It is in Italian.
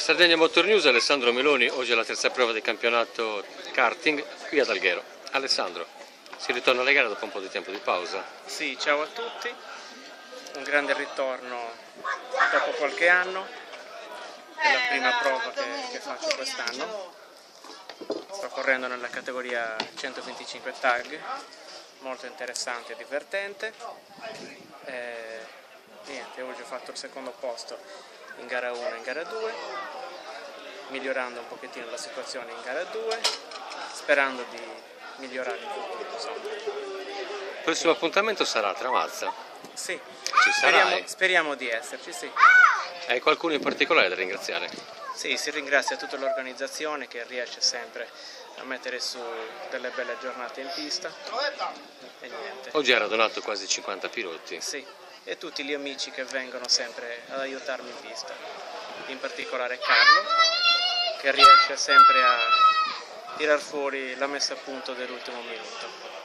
Sardegna Motor News, Alessandro Meloni. Oggi è la terza prova del campionato karting qui ad Alghero. Alessandro, si ritorna alle gare dopo un po' di tempo di pausa. Sì, ciao a tutti, un grande ritorno dopo qualche anno, è la prima prova che faccio quest'anno. Sto correndo nella categoria 125 tag, molto interessante e divertente. Niente, oggi ho fatto il secondo posto in gara 1 e in gara 2, migliorando un pochettino la situazione in gara 2, sperando di migliorare in futuro, insomma. Il prossimo appuntamento sarà a Tramazza. Sì, Ci sarai? speriamo di esserci, sì. Hai qualcuno in particolare da ringraziare? Sì, si ringrazia tutta l'organizzazione che riesce sempre a mettere su delle belle giornate in pista e niente. Oggi hai radunato quasi 50 piloti. Sì, e tutti gli amici che vengono sempre ad aiutarmi in pista, in particolare Carlo, che riesce sempre a tirar fuori la messa a punto dell'ultimo minuto.